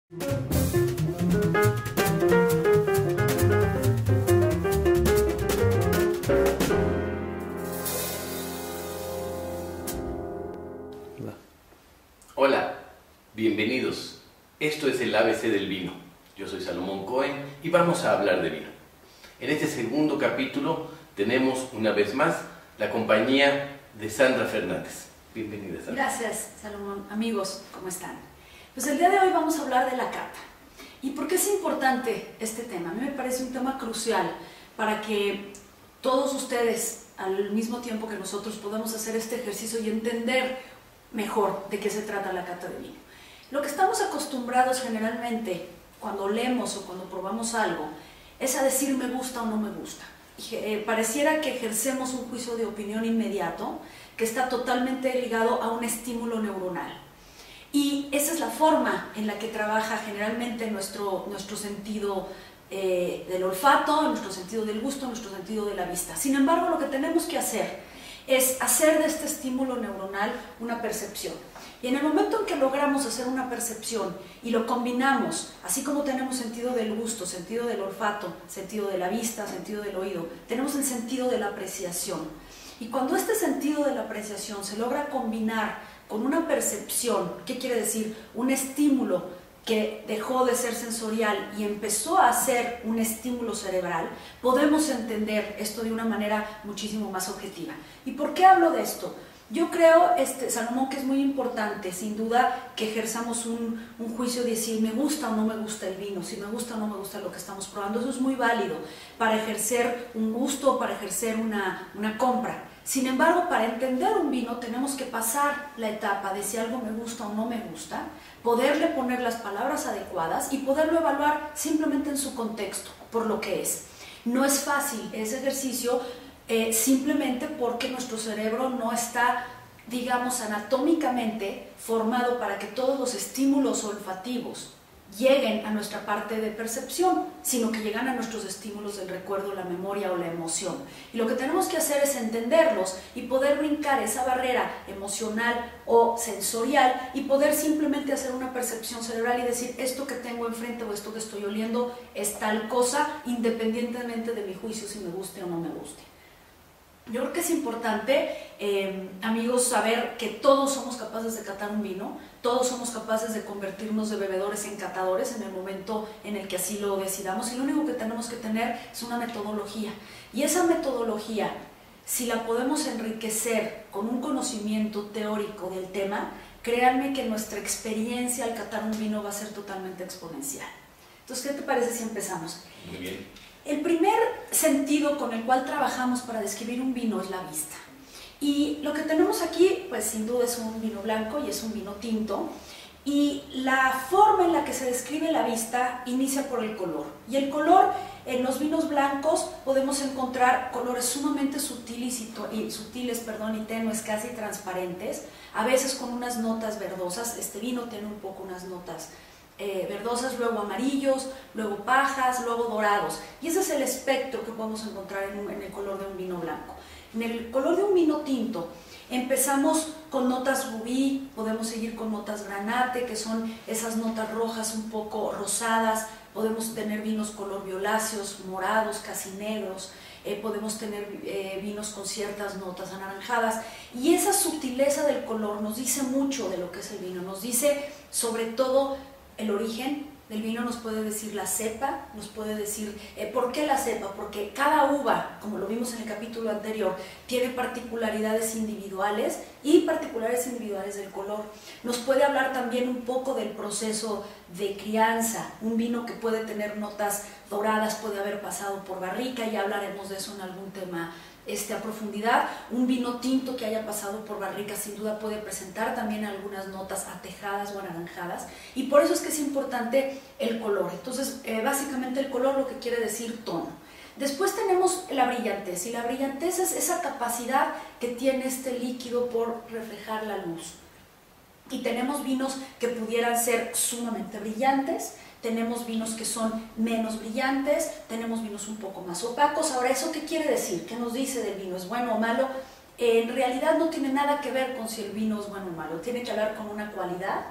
Hola, bienvenidos. Esto es el ABC del vino. Yo soy Salomón Cohen y vamos a hablar de vino. En este segundo capítulo tenemos una vez más la compañía de Sandra Fernández. Bienvenida, Sandra. Gracias, Salomón. Amigos, ¿cómo están? Pues el día de hoy vamos a hablar de la cata. ¿Y por qué es importante este tema? A mí me parece un tema crucial para que todos ustedes, al mismo tiempo que nosotros, podamos hacer este ejercicio y entender mejor de qué se trata la cata de vino. Lo que estamos acostumbrados generalmente cuando leemos o cuando probamos algo es a decir me gusta o no me gusta. Pareciera que ejercemos un juicio de opinión inmediato que está totalmente ligado a un estímulo neuronal. Y esa es la forma en la que trabaja generalmente nuestro sentido del olfato, nuestro sentido del gusto, nuestro sentido de la vista. Sin embargo, lo que tenemos que hacer es hacer de este estímulo neuronal una percepción. Y en el momento en que logramos hacer una percepción y lo combinamos, así como tenemos sentido del gusto, sentido del olfato, sentido de la vista, sentido del oído, tenemos el sentido de la apreciación. Y cuando este sentido de la apreciación se logra combinar con una percepción, ¿qué quiere decir? Un estímulo que dejó de ser sensorial y empezó a ser un estímulo cerebral, podemos entender esto de una manera muchísimo más objetiva. ¿Y por qué hablo de esto? Yo creo, Salomón, que es muy importante, sin duda, que ejerzamos un juicio de si me gusta o no me gusta el vino, si me gusta o no me gusta lo que estamos probando. Eso es muy válido para ejercer un gusto, para ejercer una compra. Sin embargo, para entender un vino tenemos que pasar la etapa de si algo me gusta o no me gusta, poderle poner las palabras adecuadas y poderlo evaluar simplemente en su contexto, por lo que es. No es fácil ese ejercicio simplemente porque nuestro cerebro no está, digamos, anatómicamente formado para que todos los estímulos olfativos lleguen a nuestra parte de percepción, sino que llegan a nuestros estímulos del recuerdo, la memoria o la emoción. Y lo que tenemos que hacer es entenderlos y poder brincar esa barrera emocional o sensorial y poder simplemente hacer una percepción cerebral y decir esto que tengo enfrente o esto que estoy oliendo es tal cosa, independientemente de mi juicio si me guste o no me guste. Yo creo que es importante, amigos, saber que todos somos capaces de catar un vino, todos somos capaces de convertirnos de bebedores en catadores en el momento en el que así lo decidamos, y lo único que tenemos que tener es una metodología. Y esa metodología, si la podemos enriquecer con un conocimiento teórico del tema, créanme que nuestra experiencia al catar un vino va a ser totalmente exponencial. Entonces, ¿qué te parece si empezamos? Muy bien. El primer sentido con el cual trabajamos para describir un vino es la vista. Y lo que tenemos aquí, pues sin duda es un vino blanco y es un vino tinto. Y la forma en la que se describe la vista inicia por el color. Y el color, en los vinos blancos podemos encontrar colores sumamente sutiles y tenues, casi transparentes, a veces con unas notas verdosas. Este vino tiene un poco unas notas verdosas, luego amarillos, luego pajas, luego dorados. Y ese es el espectro que podemos encontrar en el color de un vino blanco. En el color de un vino tinto empezamos con notas rubí, podemos seguir con notas granate, que son esas notas rojas un poco rosadas. Podemos tener vinos color violáceos, morados, casi negros. Podemos tener vinos con ciertas notas anaranjadas. Y esa sutileza del color nos dice mucho de lo que es el vino. Nos dice sobre todo el origen del vino, nos puede decir la cepa, nos puede decir ¿por qué la cepa? Porque cada uva, como lo vimos en el capítulo anterior, tiene particularidades individuales y particularidades individuales del color. Nos puede hablar también un poco del proceso de crianza. Un vino que puede tener notas doradas puede haber pasado por barrica, ya hablaremos de eso en algún tema a profundidad. Un vino tinto que haya pasado por barrica sin duda puede presentar también algunas notas atejadas o anaranjadas, y por eso es que es importante el color. Entonces, básicamente el color lo que quiere decir tono. Después tenemos la brillantez, y la brillantez es esa capacidad que tiene este líquido por reflejar la luz. Y tenemos vinos que pudieran ser sumamente brillantes, tenemos vinos que son menos brillantes, tenemos vinos un poco más opacos. Ahora, ¿eso qué quiere decir? ¿Qué nos dice del vino? ¿Es bueno o malo? En realidad no tiene nada que ver con si el vino es bueno o malo, tiene que ver con una cualidad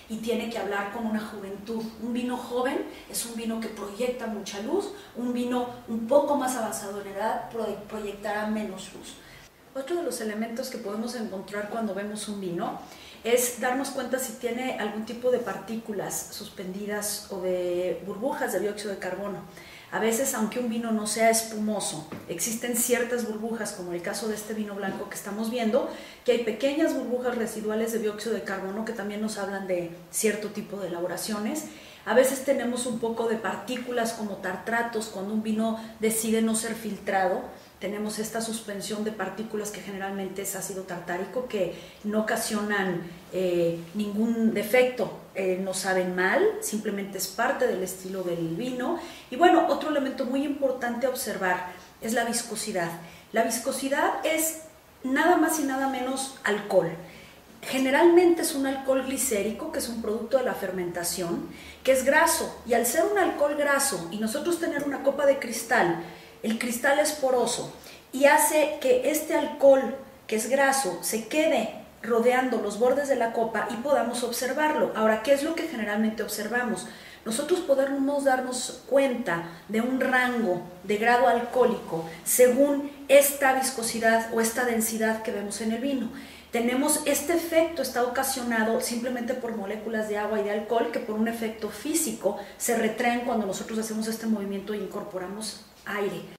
y tiene que hablar con una juventud. Un vino joven es un vino que proyecta mucha luz, un vino un poco más avanzado en edad proyectará menos luz. Otro de los elementos que podemos encontrar cuando vemos un vino es darnos cuenta si tiene algún tipo de partículas suspendidas o de burbujas de dióxido de carbono. A veces, aunque un vino no sea espumoso, existen ciertas burbujas, como el caso de este vino blanco que estamos viendo, que hay pequeñas burbujas residuales de dióxido de carbono que también nos hablan de cierto tipo de elaboraciones. A veces tenemos un poco de partículas como tartratos, cuando un vino decide no ser filtrado. Tenemos esta suspensión de partículas que generalmente es ácido tartárico, que no ocasionan ningún defecto, no saben mal, simplemente es parte del estilo del vino. Y bueno, otro elemento muy importante a observar es la viscosidad. La viscosidad es nada más y nada menos alcohol. Generalmente es un alcohol glicérico, que es un producto de la fermentación, que es graso, y al ser un alcohol graso y nosotros tener una copa de cristal, el cristal es poroso y hace que este alcohol, que es graso, se quede rodeando los bordes de la copa y podamos observarlo. Ahora, ¿qué es lo que generalmente observamos? Nosotros podemos darnos cuenta de un rango de grado alcohólico según esta viscosidad o esta densidad que vemos en el vino. Tenemos este efecto, está ocasionado simplemente por moléculas de agua y de alcohol que por un efecto físico se retraen cuando nosotros hacemos este movimiento e incorporamos aire.